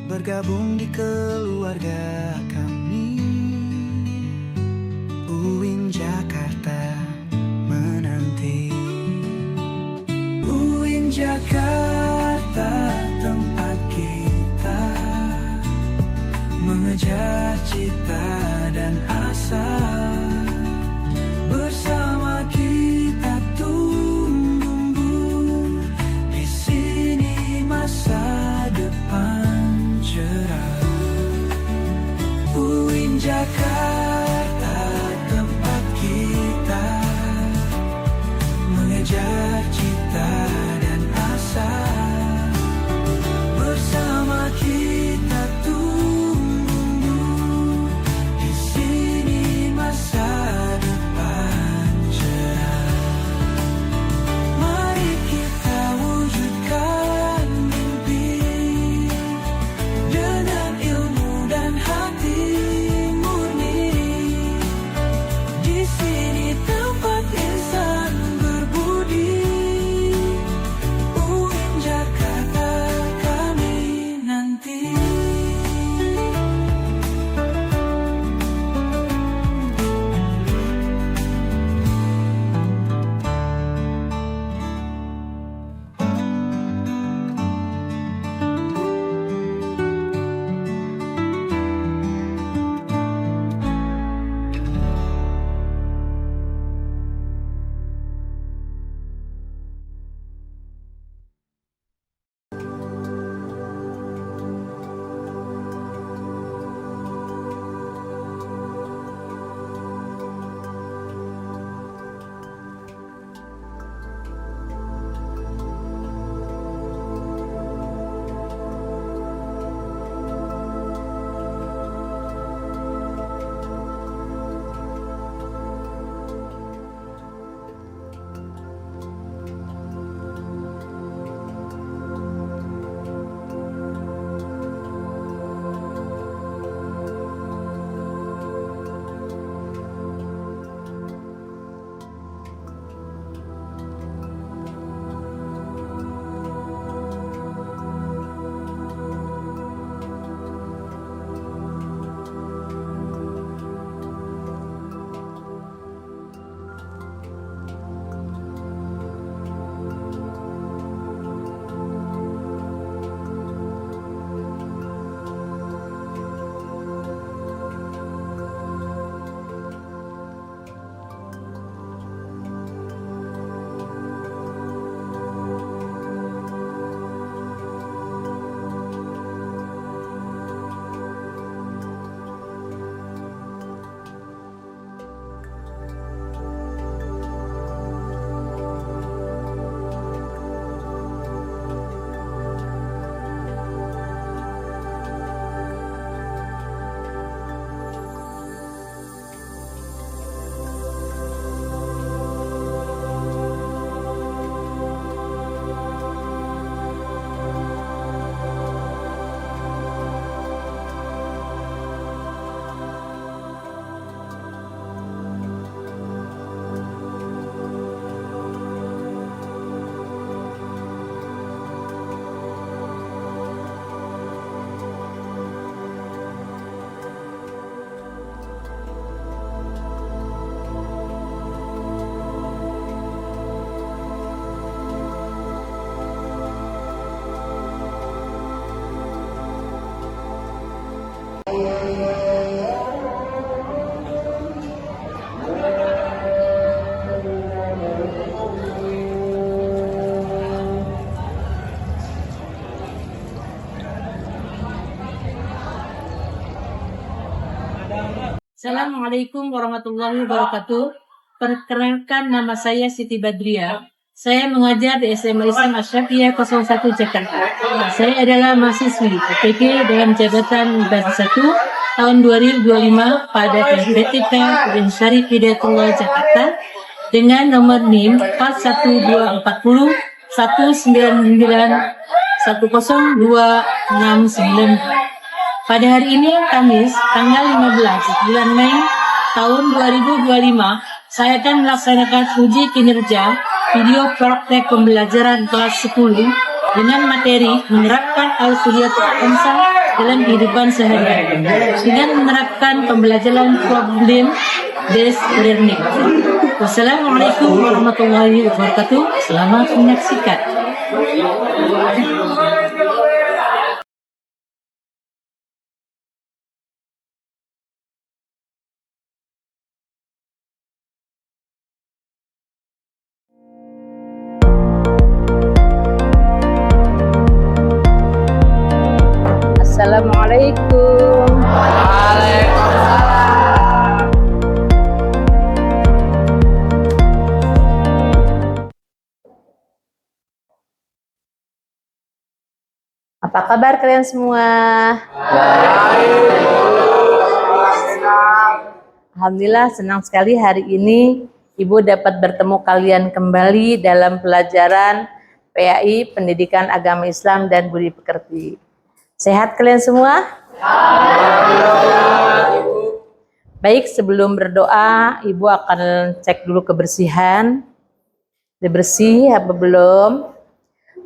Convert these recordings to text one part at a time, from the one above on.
bergabung di keluarga kami. UIN Jakarta menanti. UIN Jakarta tempat kita mengejar cita dan asa. Bersama kita tumbuh di sini masa depan cerah. UIN Jakarta tempat kita mengejar cita dan asa. Bersama kita tumbuh di sini masa depan cerah. Mari kita wujudkan mimpi dengan ilmu dan hati murni. Di sini tempat insan berbudi. UIN Jakarta kami nanti. Assalamualaikum warahmatullahi wabarakatuh. Perkenalkan, nama saya Siti Badriah. Saya mengajar di SMA Islam Asyrafiyah 01 Jakarta. Saya adalah mahasiswi PPG dalam jabatan Bahasa 1 tahun 2025 pada PMBTK UIN Syarif Hidayatullah Jakarta dengan nomor NIM 41240 199 10269. Pada hari ini, Kamis, tanggal 15 bulan Mei tahun 2025, saya akan melaksanakan uji kinerja video praktek pembelajaran kelas 10 dengan materi menerapkan Al-Kuliyatul Khamsah dalam kehidupan sehari-hari dengan menerapkan pembelajaran problem based learning. Wassalamualaikum warahmatullahi wabarakatuh. Selamat menyaksikan. Assalamualaikum. Apa kabar kalian semua? Alhamdulillah senang sekali hari ini Ibu dapat bertemu kalian kembali dalam pelajaran PAI Pendidikan Agama Islam dan Budi Pekerti. Sehat kalian semua? Baik, sebelum berdoa Ibu akan cek dulu kebersihan. Udah bersih apa belum?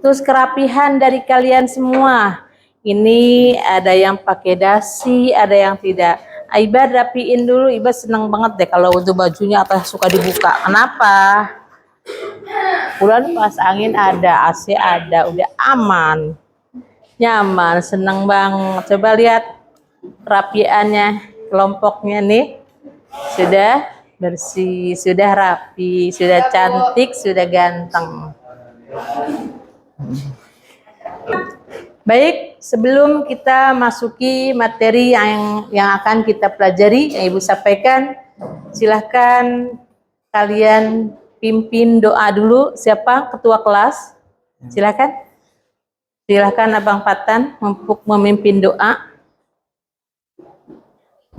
Terus kerapihan dari kalian semua. Ini ada yang pakai dasi, ada yang tidak. Iba rapiin dulu, Iba seneng banget deh kalau untuk bajunya atau suka dibuka. Kenapa? Bulan pas angin ada, AC ada, udah aman. Nyaman, seneng banget. Coba lihat rapiannya, kelompoknya nih. Sudah bersih, sudah rapi, sudah cantik, sudah ganteng. Baik, sebelum kita masuki materi yang akan kita pelajari, yang Ibu sampaikan, silahkan kalian pimpin doa dulu. Siapa ketua kelas? Silahkan. Silahkan Abang Patan memimpin doa.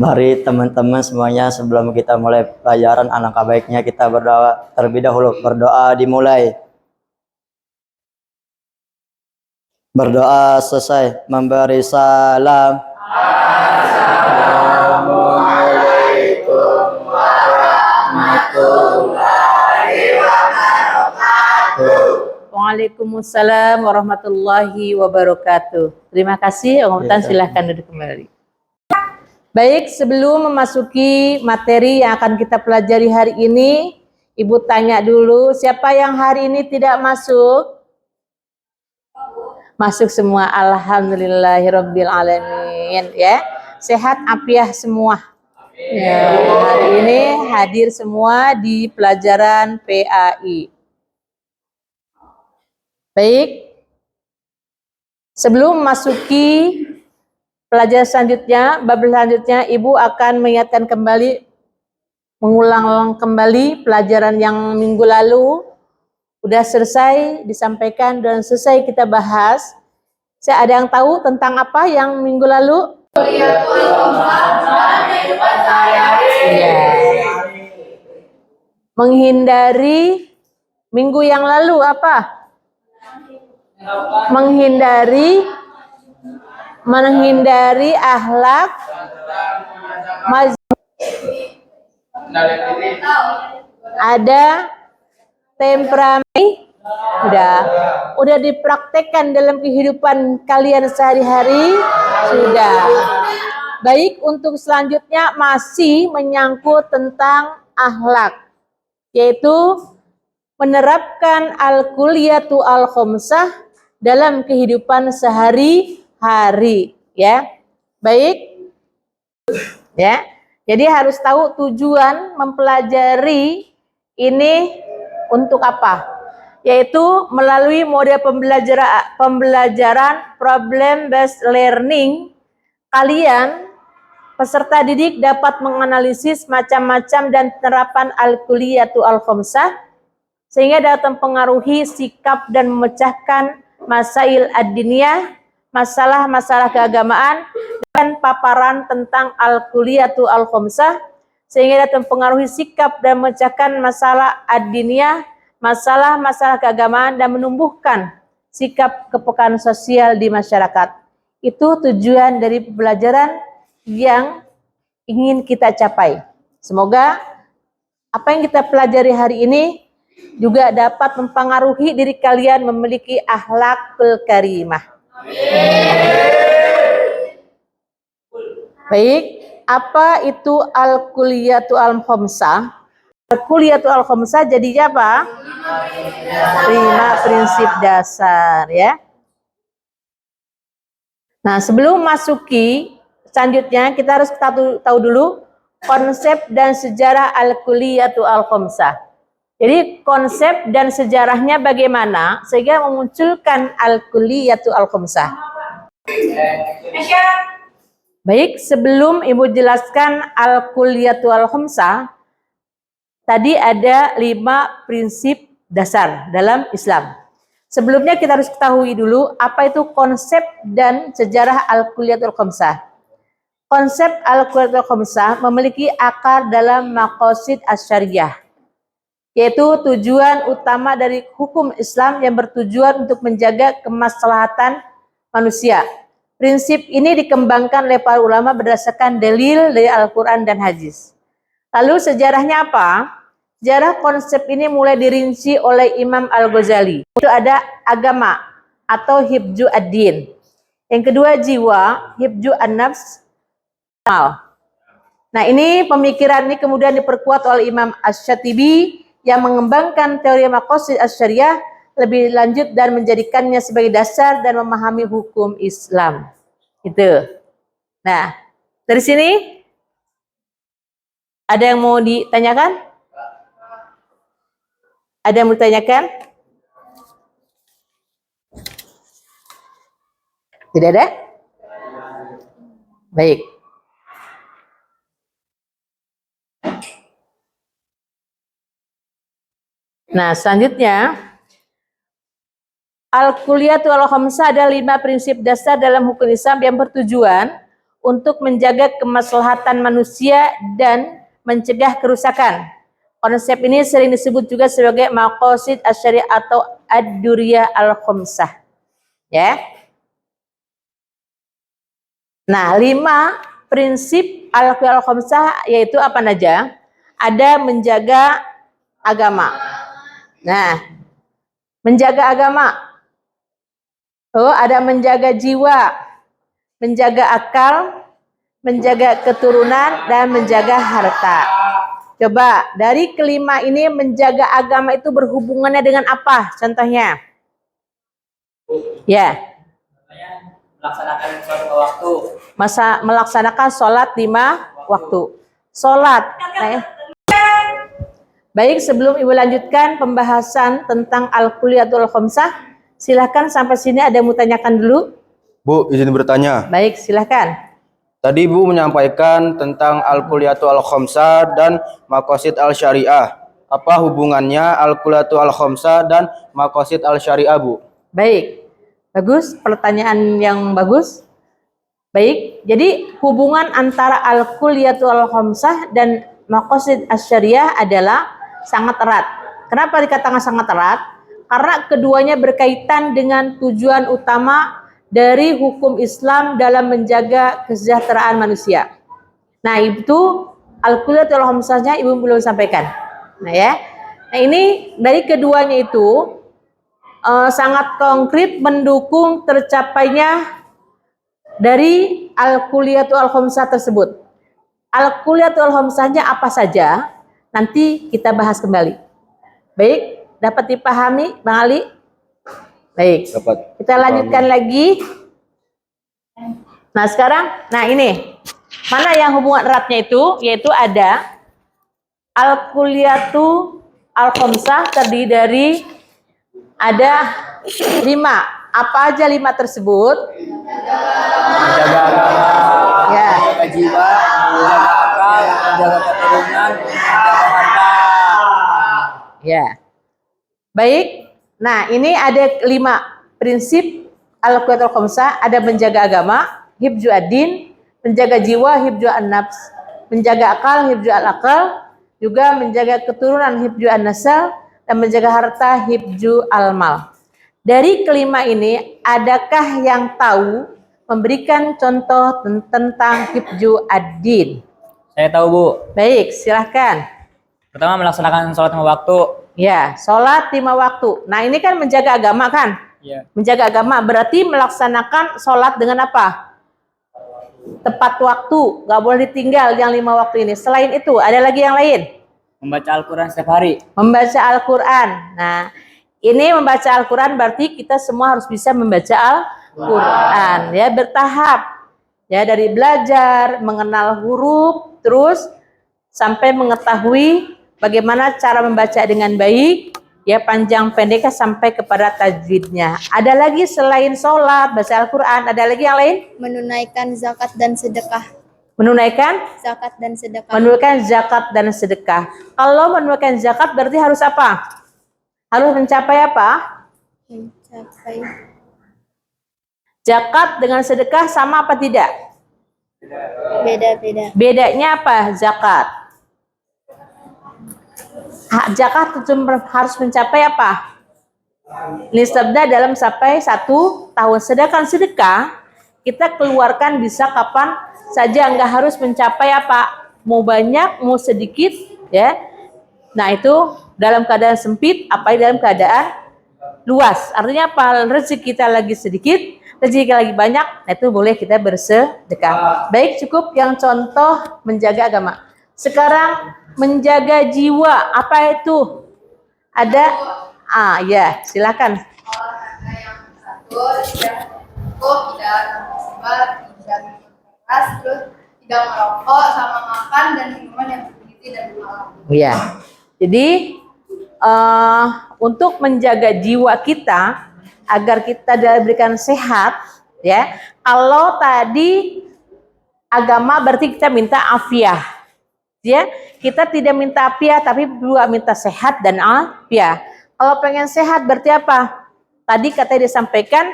Mari teman-teman semuanya, sebelum kita mulai pelajaran, alangkah baiknya kita berdoa terlebih dahulu. Berdoa dimulai. Berdoa selesai, memberi salam. Assalamualaikum warahmatullahi wabarakatuh. Waalaikumsalam warahmatullahi wabarakatuh. Terima kasih, Om silahkan duduk kembali. Baik, sebelum memasuki materi yang akan kita pelajari hari ini, Ibu tanya dulu, siapa yang hari ini tidak masuk? Masuk semua, alhamdulillahirabbil alamin ya. Sehat afiah semua. Ya, hari ini hadir semua di pelajaran PAI. Baik. Sebelum memasuki pelajaran selanjutnya, bab selanjutnya, Ibu akan mengingatkan kembali, mengulang kembali pelajaran yang minggu lalu udah selesai disampaikan dan selesai kita bahas. Saya ada yang tahu tentang apa yang minggu lalu? Ya. Menghindari minggu yang lalu apa? Menghindari akhlak ada temperamen, udah dipraktekkan dalam kehidupan kalian sehari-hari, sudah. Baik, untuk selanjutnya masih menyangkut tentang akhlak, yaitu menerapkan al-kulliyatu al-khomsah dalam kehidupan sehari-hari, ya. Baik, ya. Jadi harus tahu tujuan mempelajari ini untuk apa? Yaitu melalui mode pembelajaran problem based learning, kalian peserta didik dapat menganalisis macam-macam dan penerapan al-kulliyatu al-khomsah sehingga dapat mempengaruhi sikap dan memecahkan masail ad-diniyah, masalah-masalah keagamaan, dan paparan tentang al-kulliyatu al-khomsah sehingga dapat mempengaruhi sikap dan memecahkan masalah ad-diniyah, masalah-masalah keagamaan, dan menumbuhkan sikap kepekaan sosial di masyarakat. Itu tujuan dari pembelajaran yang ingin kita capai. Semoga apa yang kita pelajari hari ini juga dapat mempengaruhi diri kalian memiliki akhlakul karimah. Baik, apa itu al-kulliyatu al-khamsah? Al-kulliyatu al-khamsah jadinya apa? 5 prinsip dasar ya. Nah, sebelum masuki selanjutnya kita harus tahu dulu konsep dan sejarah al-kulliyatu al-khamsah. Jadi konsep dan sejarahnya bagaimana sehingga memunculkan al-kulliyatu al-khamsah. Baik, sebelum Ibu jelaskan al-kulliyatu al-khamsah, tadi ada 5 prinsip dasar dalam Islam. Sebelumnya kita harus ketahui dulu apa itu konsep dan sejarah al-kulliyatu al-khamsah. Konsep al-kulliyatu al-khamsah memiliki akar dalam maqasid asy-syariah, yaitu tujuan utama dari hukum Islam yang bertujuan untuk menjaga kemaslahatan manusia. Prinsip ini dikembangkan oleh para ulama berdasarkan dalil dari Al-Quran dan hadis. Lalu sejarahnya apa? Sejarah konsep ini mulai dirinci oleh Imam Al-Ghazali. Itu ada agama atau hibju ad-din. Yang kedua jiwa, hibju an-nafs. Nah, ini pemikiran ini kemudian diperkuat oleh Imam Asy-Syatibi yang mengembangkan teori maqasid asy-syariah lebih lanjut dan menjadikannya sebagai dasar dan memahami hukum Islam. Itu. Nah, dari sini ada yang mau ditanyakan? Ada yang mau ditanyakan? Tidak ada? Baik. Nah, selanjutnya al-kulliyatu al-khamsah ada 5 prinsip dasar dalam hukum Islam yang bertujuan untuk menjaga kemaslahatan manusia dan mencegah kerusakan. Konsep ini sering disebut juga sebagai maqasid asy-syariah atau ad-duriyah al-khamsah. Ya. Nah, 5 prinsip al-kulliyah al-khamsah yaitu apa saja? Ada menjaga agama. Nah, menjaga agama. Oh, ada menjaga jiwa, menjaga akal, menjaga keturunan, dan menjaga harta. Coba, dari kelima ini menjaga agama itu berhubungannya dengan apa? Contohnya. Ya. Melaksanakan sholat waktu. Melaksanakan sholat 5 waktu. Sholat. Nah, baik, sebelum Ibu lanjutkan pembahasan tentang al-kulliyatu al-khamsah, silahkan sampai sini ada yang mau tanyakan dulu. Bu, izin bertanya. Baik, silahkan. Tadi Bu menyampaikan tentang al-kulliyatu al-khamsah dan maqasid al-syariah. Apa hubungannya al-kulliyatu al-khamsah dan maqasid al-syariah, Bu? Baik, bagus, pertanyaan yang bagus. Baik, jadi hubungan antara al-kulliyatu al-khamsah dan maqasid asy-syariah adalah sangat erat. Kenapa dikatakan sangat erat? Karena keduanya berkaitan dengan tujuan utama dari hukum Islam dalam menjaga kesejahteraan manusia. Nah, itu al-kulliyatu al-khamsahnya Ibu belum sampaikan. Nah, ya. Nah, ini dari keduanya itu sangat konkret mendukung tercapainya dari al-kulliyatu al-khamsah tersebut. Al-kulliyatu al-khamsahnya apa saja? Nanti kita bahas kembali. Baik, dapat dipahami Bang Ali? Baik, Dapat. kita lanjutkan lagi. Nah sekarang, nah ini, mana yang hubungan eratnya itu? Yaitu ada al-kulliyatu al-khamsah terdiri dari ada 5. Apa aja 5 tersebut? Menjaga agama, Ya. menjaga jiwa, menjaga akal, menjaga keturunan, menjaga harta. Ya. Baik. Nah, ini ada 5 prinsip al-kulliyatu al-khamsah, ada menjaga agama, hibju ad-din, menjaga jiwa, hibju an-nafs, menjaga akal, hibju al-akal, juga menjaga keturunan, hibju an-nasal, dan menjaga harta, hibju al-mal. Dari kelima ini, adakah yang tahu memberikan contoh tentang hibju ad-din? Saya tahu, Bu. Baik, silahkan. Pertama, melaksanakan sholat 5 waktu. Ya, sholat 5 waktu. Nah, ini kan menjaga agama kan? Iya. Menjaga agama berarti melaksanakan sholat dengan apa? tepat waktu, nggak boleh ditinggal yang 5 waktu ini. Selain itu, ada lagi yang lain? Membaca Al-Quran setiap hari. Membaca Al-Quran. Nah, ini membaca Al-Quran berarti kita semua harus bisa membaca Al-Quran. Ya, bertahap. Ya, dari belajar, mengenal huruf, terus sampai mengetahui bagaimana cara membaca dengan baik, ya panjang pendeknya sampai kepada tajwidnya. Ada lagi selain sholat, baca Al-Quran, ada lagi yang lain? Menunaikan zakat dan sedekah. Menunaikan Zakat dan sedekah. menunaikan zakat dan sedekah. Kalau menunaikan zakat berarti harus apa? Harus mencapai apa? Mencapai. Zakat dengan sedekah sama apa tidak? Beda-beda. Bedanya apa zakat? Zakat itu harus mencapai apa? Nisabnya dalam sampai 1 tahun. Sedangkan sedekah kita keluarkan bisa kapan saja, nggak harus mencapai apa? Mau banyak, mau sedikit, ya. Nah itu dalam keadaan sempit, apa dalam keadaan luas. Artinya apa? Rezeki kita lagi sedikit, rezeki kita lagi banyak, nah itu boleh kita bersedekah. Baik, cukup yang contoh menjaga agama. Sekarang menjaga jiwa, apa itu? Ada? Ya, silakan. Olahraga yang teratur, tidak cukup, tidak tersebar, tidak keras, terus tidak merokok, sama makan dan minuman yang bergizi dan bermalam. Ya, jadi untuk menjaga jiwa kita agar kita diberikan sehat, ya. Kalau tadi agama berarti kita minta afiah, ya. Kita tidak minta afiah, tapi juga minta sehat dan afiah. Kalau pengen sehat berarti apa? Tadi katanya disampaikan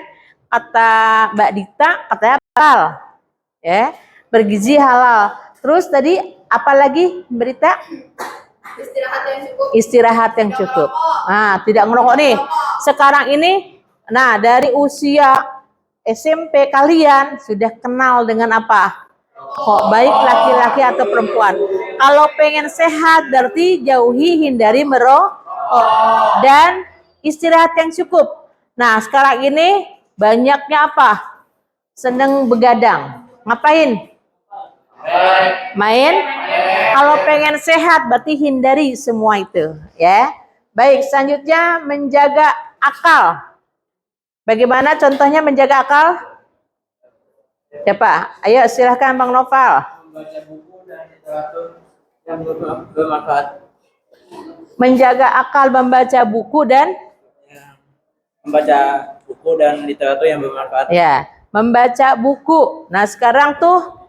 kata Mbak Dita, katanya halal, ya, bergizi halal. Terus tadi apalagi berita? Istirahat yang cukup. Istirahat yang cukup. Nah, tidak ngerokok nih. Sekarang ini, nah dari usia SMP kalian sudah kenal dengan apa? Kok baik laki-laki atau perempuan. Kalau pengen sehat berarti jauhi, hindari merokok dan istirahat yang cukup. Nah, sekarang ini banyaknya apa? Seneng begadang. Ngapain? Main. Kalau pengen sehat berarti hindari semua itu, ya. Baik, selanjutnya menjaga akal. Bagaimana contohnya menjaga akal? Siapa? Ayo silahkan Bang Noval. Membaca buku dan literatur yang bermanfaat. Menjaga akal, membaca buku dan Membaca buku dan literatur yang bermanfaat. ya, membaca buku. Nah, sekarang tuh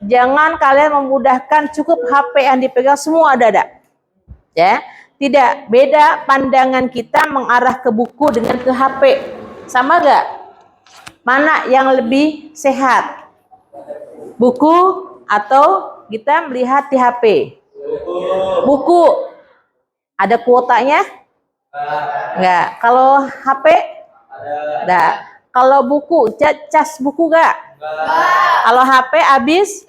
jangan kalian memudahkan cukup HP yang dipegang semua ada. Ya, tidak, beda pandangan kita mengarah ke buku dengan ke HP. Sama gak? Mana yang lebih sehat? Buku atau kita melihat di HP? Buku. Ada kuotanya? Enggak. Kalau HP? Enggak. Kalau buku, cas buku enggak? Kalau HP habis?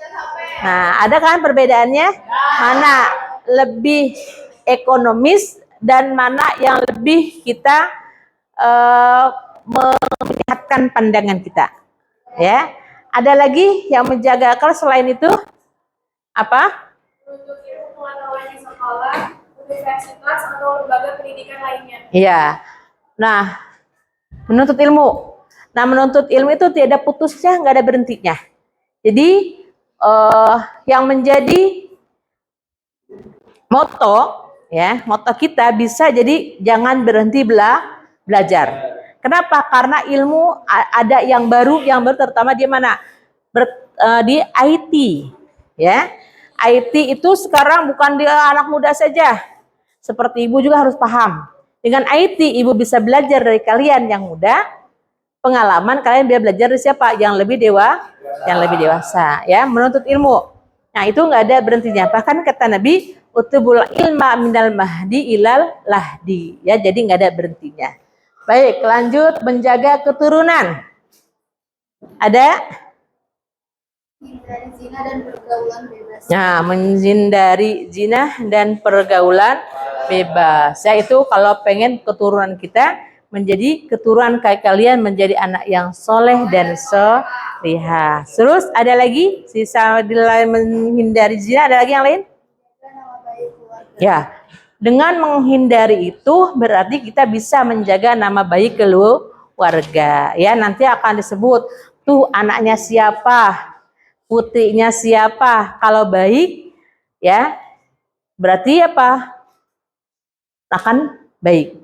Nah, ada kan perbedaannya? Mana lebih ekonomis dan mana yang lebih kita melihatkan pandangan kita, ya. Ada lagi yang menjaga akal selain itu apa? Untuk ilmu pengetahuan di sekolah, universitas atau lembaga pendidikan lainnya. Iya. Nah, menuntut ilmu. Nah, menuntut ilmu itu tidak ada putusnya, nggak ada berhentinya. Jadi yang menjadi moto, ya, moto kita bisa jadi jangan berhenti belajar. Kenapa? Karena ilmu ada yang baru terutama di mana? Di IT, ya. IT itu sekarang bukan di anak muda saja. Seperti ibu juga harus paham. Dengan IT ibu bisa belajar dari kalian yang muda, pengalaman kalian bisa belajar dari siapa? Yang lebih dewasa, ya, menuntut ilmu. Nah, itu nggak ada berhentinya. Bahkan kata Nabi, utubul ilma minal mahdi ilal lahdi, ya, jadi nggak ada berhentinya. Baik, lanjut menjaga keturunan. Ada? Hindari zina dan pergaulan bebas. Nah, menghindari zina dan pergaulan bebas. Ya, itu kalau pengen keturunan kita menjadi keturunan kalian menjadi anak yang soleh dan solihah. Terus ada lagi sisa menghindari zina, ada lagi yang lain? Ya, dengan menghindari itu berarti kita bisa menjaga nama baik keluarga. Ya, nanti akan disebut tuh anaknya siapa, putrinya siapa. Kalau baik, ya berarti apa? Akan baik.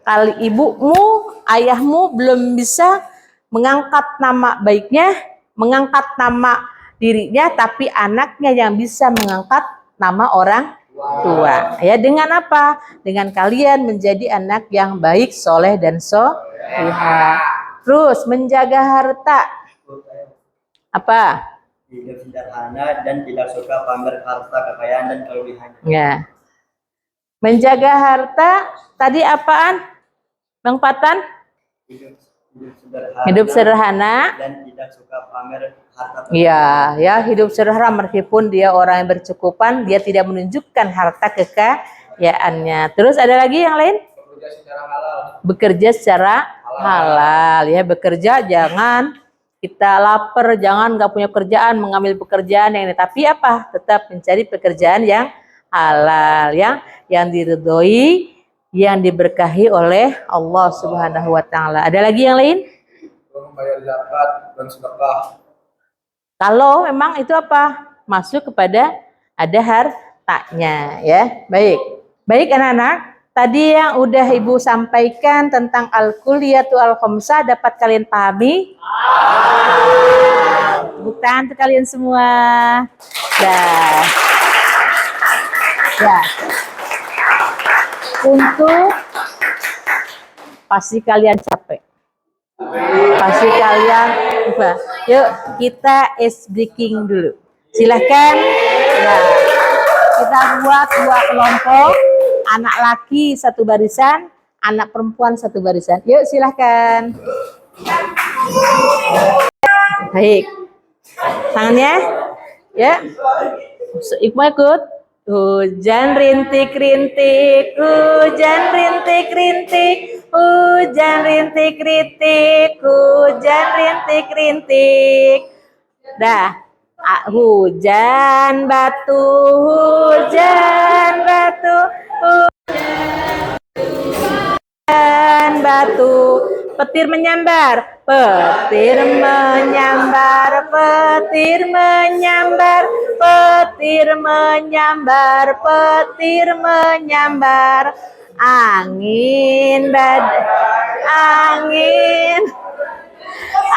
Kalau ibumu, ayahmu belum bisa mengangkat nama baiknya, mengangkat nama dirinya, tapi anaknya yang bisa mengangkat nama orang tua. Ya, dengan apa? Dengan kalian menjadi anak yang baik, soleh dan solihah. Terus menjaga harta. Apa? Hidup sederhana dan tidak suka pamer harta kekayaan dan kelebihannya. Ya. Menjaga harta tadi apaan? Bang Patan? Hidup sederhana Dan tidak suka pamer harta. Iya, ya hidup sederhana meskipun dia orang yang bercukupan, dia tidak menunjukkan harta kekayaannya. Terus ada lagi yang lain? Bekerja secara halal, ya bekerja jangan kita lapar, jangan nggak punya kerjaan mengambil pekerjaan yang ini, tapi apa? Tetap mencari pekerjaan yang halal, yang diridhoi, yang diberkahi oleh Allah Subhanahu wa taala. Ada lagi yang lain? Membayar zakat dan sedekah. Kalau memang itu apa? Masuk kepada ada hartanya, ya. Baik. Baik anak-anak, tadi yang udah Ibu sampaikan tentang al-kuliyatul al-khamsah dapat kalian pahami? Tepuk tangan untuk kalian semua. Dah. Ya. Untuk pasti kalian capek. Pasti kalian lupa. Yuk kita ice breaking dulu. Silahkan. Ya. Kita buat 2 kelompok. Anak laki 1 barisan, anak perempuan 1 barisan. Yuk silahkan. Baik. Tangannya. Ya. Iqbal ikut. Hujan rintik-rintik, hujan rintik-rintik, hujan rintik-rintik, hujan rintik-rintik. Dah, hujan batu, hujan batu, hujan batu. Petir menyambar, petir menyambar, petir menyambar, petir menyambar, petir menyambar. Angin badai, angin,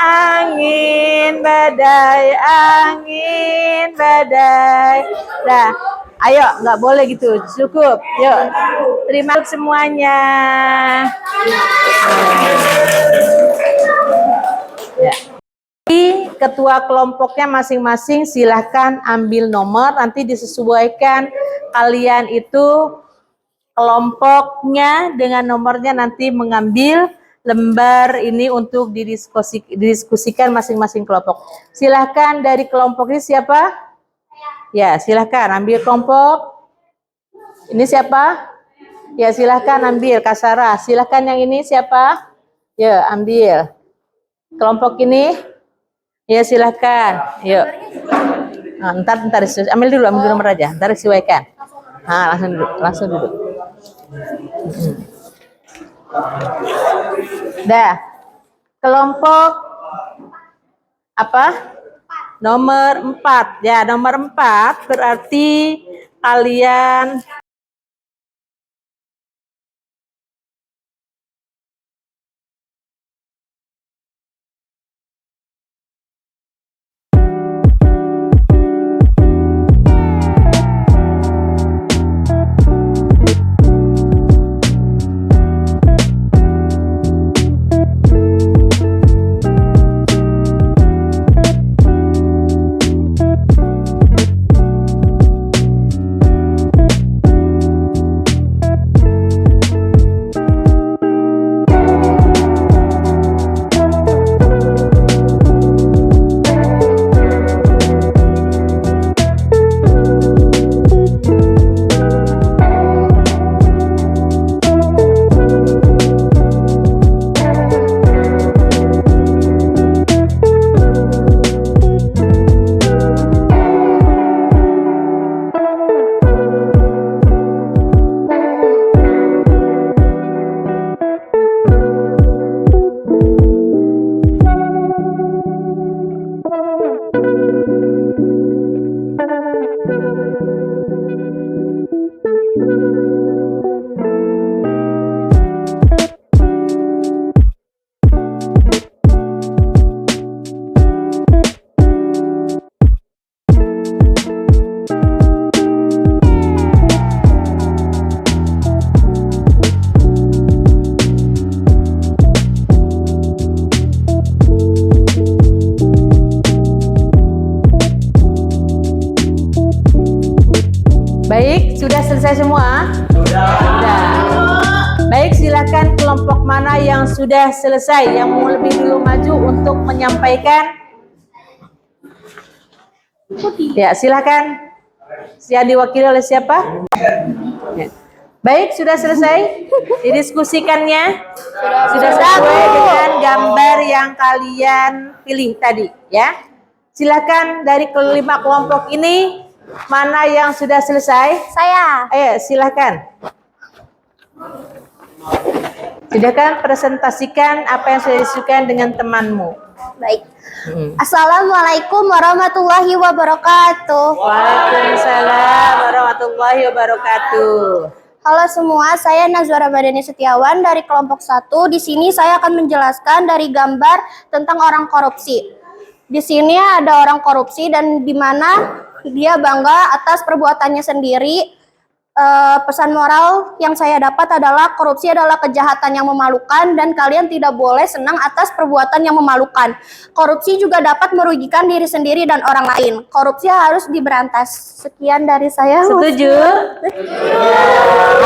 angin badai, angin badai. Dah, ayo nggak boleh gitu, cukup. Yuk, terima kasih semuanya. Ya. Ketua kelompoknya masing-masing silahkan ambil nomor, nanti disesuaikan kalian itu kelompoknya dengan nomornya, nanti mengambil lembar ini untuk didiskusikan masing-masing kelompok. Silahkan dari kelompok ini siapa? Ya, silahkan ambil kelompok. Ini siapa? Ya, silahkan ambil. Kasara, silahkan yang ini siapa? Ya, ambil. Kelompok ini. Ya, silahkan. Yuk. Nah, ntar ambil dulu nomor aja. Ntar sesuaikan. Nah, langsung duduk. Dah. Kelompok apa? Nomor 4. Ya, nomor 4 berarti kalian selesai semua? Sudah. Baik, silakan kelompok mana yang sudah selesai, yang mau lebih dulu maju untuk menyampaikan. Ya, silakan. Yang diwakili oleh siapa? Ya. Baik, sudah selesai didiskusikannya. Sudah sesuai dengan gambar yang kalian pilih tadi, ya. Silakan dari kelima kelompok ini mana yang sudah selesai? Saya. Ayo, silakan. Silakan presentasikan apa yang sudah disukai dengan temanmu. Baik. Assalamualaikum warahmatullahi wabarakatuh. Waalaikumsalam warahmatullahi wabarakatuh. Halo semua, saya Nazwara Badani Setiawan dari kelompok 1. Di sini saya akan menjelaskan dari gambar tentang orang korupsi. Di sini ada orang korupsi dan di mana dia bangga atas perbuatannya sendiri. Pesan moral yang saya dapat adalah korupsi adalah kejahatan yang memalukan dan kalian tidak boleh senang atas perbuatan yang memalukan. Korupsi juga dapat merugikan diri sendiri dan orang lain. Korupsi harus diberantas. Sekian dari saya. Setuju? Ya,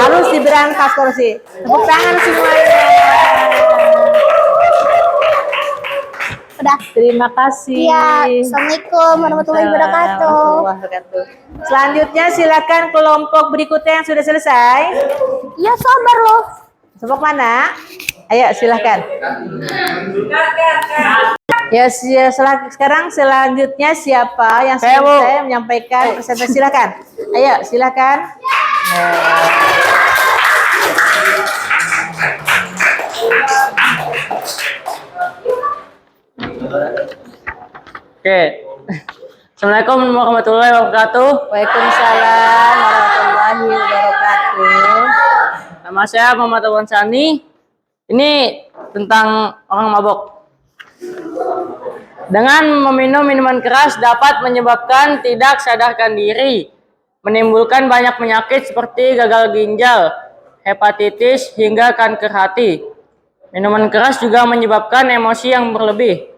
harus diberantas korupsi. Tepuk tangan semuanya. Udah. Terima kasih. Ya, Assalamualaikum warahmatullahi wabarakatuh. Selanjutnya silakan kelompok berikutnya yang sudah selesai. Ya, sabar loh. Kelompok mana? Ayo silakan. Ya, sekarang selanjutnya siapa yang selesai menyampaikan presentasi? Silakan. Ayo silakan. Oke. Assalamualaikum warahmatullahi wabarakatuh. Waalaikumsalam warahmatullahi wabarakatuh. Nama saya Muhammad Awan Sani. Ini tentang orang mabok. Dengan meminum minuman keras dapat menyebabkan tidak sadarkan diri, menimbulkan banyak penyakit seperti gagal ginjal, hepatitis, hingga kanker hati. Minuman keras juga menyebabkan emosi yang berlebih.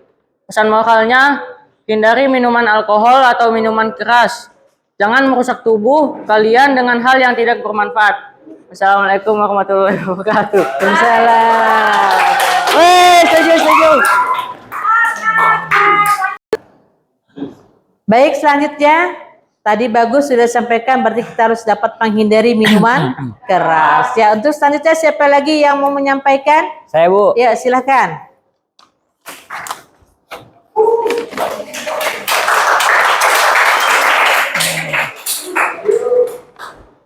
Pesan moralnya, hindari minuman alkohol atau minuman keras. Jangan merusak tubuh kalian dengan hal yang tidak bermanfaat. Assalamualaikum warahmatullahi wabarakatuh. Waalaikumsalam. Wih, setuju. Baik, selanjutnya tadi bagus sudah sampaikan, berarti kita harus dapat menghindari minuman keras. Ya, untuk selanjutnya siapa lagi yang mau menyampaikan? Saya, Bu. Ya, silakan.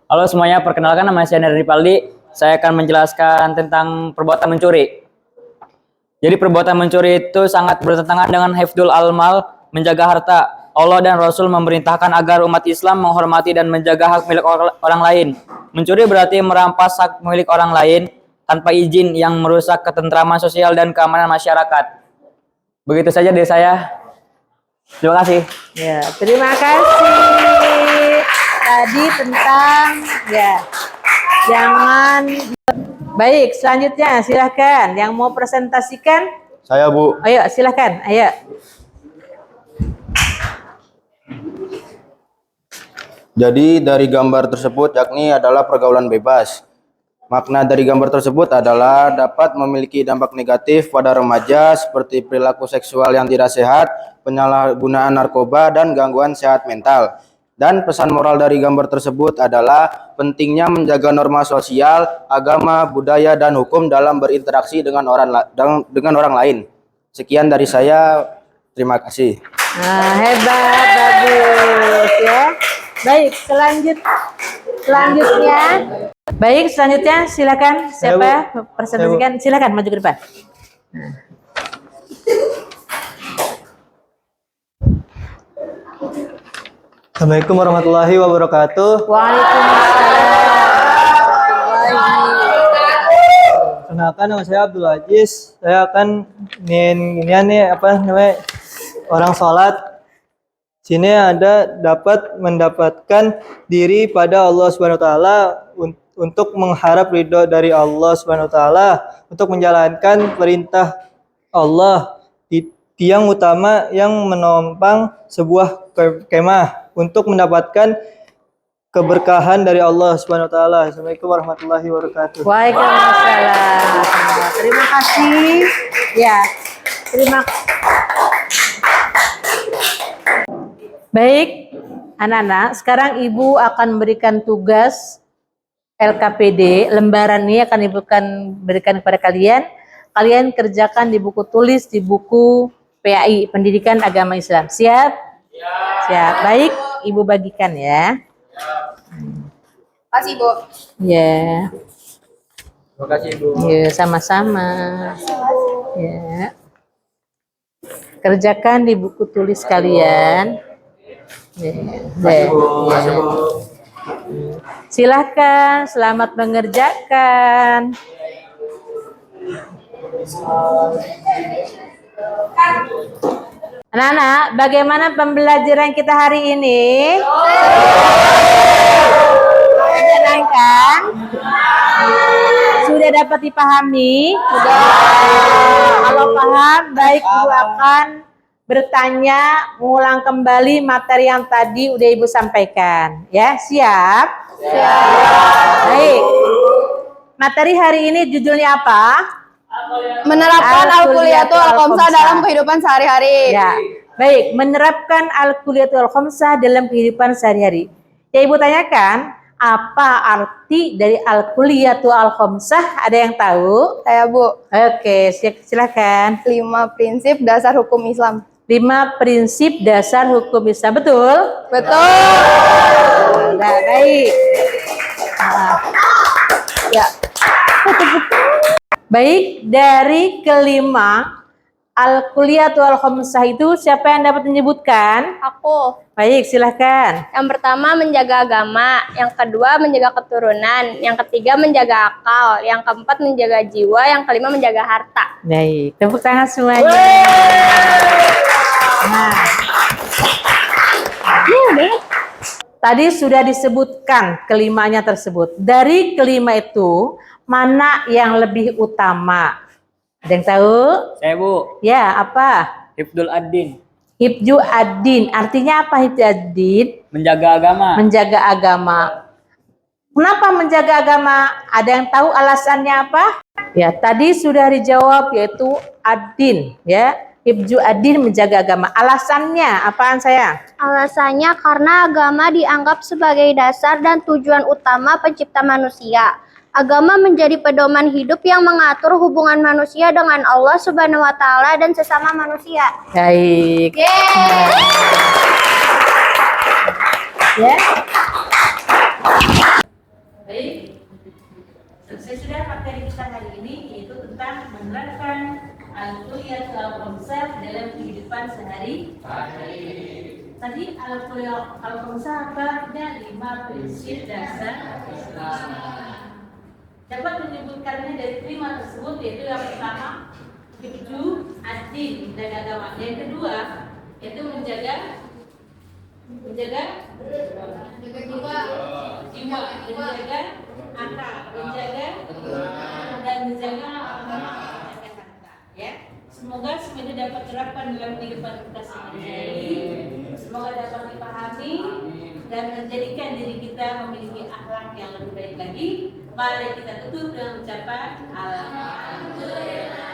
Halo semuanya, perkenalkan nama saya Neri Paldi. Saya akan menjelaskan tentang perbuatan mencuri. Jadi perbuatan mencuri itu sangat bertentangan dengan hifdzul almal, menjaga harta. Allah dan Rasul memerintahkan agar umat Islam menghormati dan menjaga hak milik orang lain. Mencuri berarti merampas hak milik orang lain tanpa izin yang merusak ketentraman sosial dan keamanan masyarakat. Begitu saja dari saya. Terima kasih. Ya, terima kasih. Tadi tentang jangan. Baik, selanjutnya silakan yang mau presentasikan. Saya, Bu. Ayo silakan. Ayo. Jadi dari gambar tersebut yakni adalah pergaulan bebas. Makna dari gambar tersebut adalah dapat memiliki dampak negatif pada remaja seperti perilaku seksual yang tidak sehat, penyalahgunaan narkoba, dan gangguan sehat mental. Dan pesan moral dari gambar tersebut adalah pentingnya menjaga norma sosial, agama, budaya, dan hukum dalam berinteraksi dengan orang lain. Sekian dari saya. Terima kasih. Nah, hebat, bagus ya. Baik, selanjutnya. Baik, selanjutnya silakan siapa presentasikan? Silakan maju ke depan. Assalamualaikum warahmatullahi wabarakatuh. Waalaikumsalam. Kenalkan, nama saya Abdul Aziz. Saya akan orang sholat. Sini ada dapat mendapatkan diri pada Allah Subhanahu wa taala untuk mengharap ridho dari Allah Subhanahu wa taala, untuk menjalankan perintah Allah, tiang utama yang menopang sebuah kemah, untuk mendapatkan keberkahan dari Allah Subhanahu wa taala. Assalamualaikum warahmatullahi wabarakatuh. Waalaikumsalam. Terima kasih. Ya, terima. Baik, anak-anak. Sekarang Ibu akan memberikan tugas LKPD. Lembaran ini akan Ibu berikan kepada kalian. Kalian kerjakan di buku tulis, di buku PAI, Pendidikan Agama Islam. Siap? Siap. Baik, Ibu bagikan ya. Kasih, Bu. Ya. Terima kasih, Bu. Ya, sama-sama. Ya. Kerjakan di buku tulis kalian. Ya. Ya. Ya. Silahkan, selamat mengerjakan. Anak-anak, bagaimana pembelajaran kita hari ini? Menyenangkan? Sudah dapat dipahami? Sudah. Kalau paham, baik Ibu akan bertanya, mengulang kembali materi yang tadi udah Ibu sampaikan. Ya, siap? Siap. Baik. Materi hari ini judulnya apa? Menerapkan Al-Kuliyatul Al-Khamsah dalam kehidupan sehari-hari. Ya, baik. Menerapkan Al-Kuliyatul Khamsah dalam kehidupan sehari-hari. Ya, Ibu tanyakan, apa arti dari Al-Kuliyatul Al-Khamsah? Ada yang tahu? Saya, Bu. Oke, silakan. 5 prinsip dasar hukum Islam. 5 prinsip dasar hukum Islam. Betul? Betul. Nah, baik. Nah, ya. Baik, dari kelima Al-Kuliyatul Al-Khamsah itu siapa yang dapat menyebutkan? Aku. Baik, silahkan. Yang pertama menjaga agama, yang kedua menjaga keturunan, yang ketiga menjaga akal, yang keempat menjaga jiwa, yang kelima menjaga harta. Baik, tepuk tangan semuanya. Nah, tadi sudah disebutkan kelimanya tersebut. Dari kelima itu, mana yang lebih utama? Ada yang tahu? Saya, Bu. Ya, apa? Hifdul Ad-Din. Hifdzu ad-din. Artinya apa hifdzu ad-din? Menjaga agama. Menjaga agama. Kenapa menjaga agama? Ada yang tahu alasannya apa? Ya, tadi sudah dijawab yaitu ad-din, ya. Hifdzu ad-din, menjaga agama. Alasannya apaan sayang? Alasannya karena agama dianggap sebagai dasar dan tujuan utama pencipta manusia. Agama menjadi pedoman hidup yang mengatur hubungan manusia dengan Allah Subhanahu wa taala dan sesama manusia. Baik. Ya. Baik. Selesai sudah materi kita hari ini, yaitu tentang menerapkan Al-Kuliyatul Al-Khamsah dalam kehidupan sehari-hari. Tadi Al-Kuliyatul Al-Khamsah apa? 5 prinsip dasar Islam. Dapat menyebutkannya dari 5 tersebut, yaitu yang pertama hifdzu ad-din, menjaga agama. Yang kedua yaitu menjaga jiwa, menjaga akal, menjaga dan menjaga harta. Ya, semoga semua dapat terapkan dalam kehidupan kita sehari-hari. Semoga dapat dipahami dan menjadikan diri kita memiliki akhlak yang lebih baik lagi. Mari kita tutup dengan ucapan Alhamdulillah.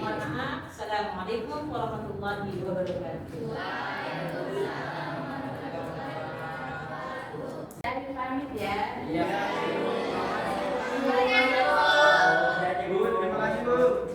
Mohon maaf. Assalamualaikum warahmatullahi wabarakatuh. Dan pamit ya. Iya. Terima kasih, Bu.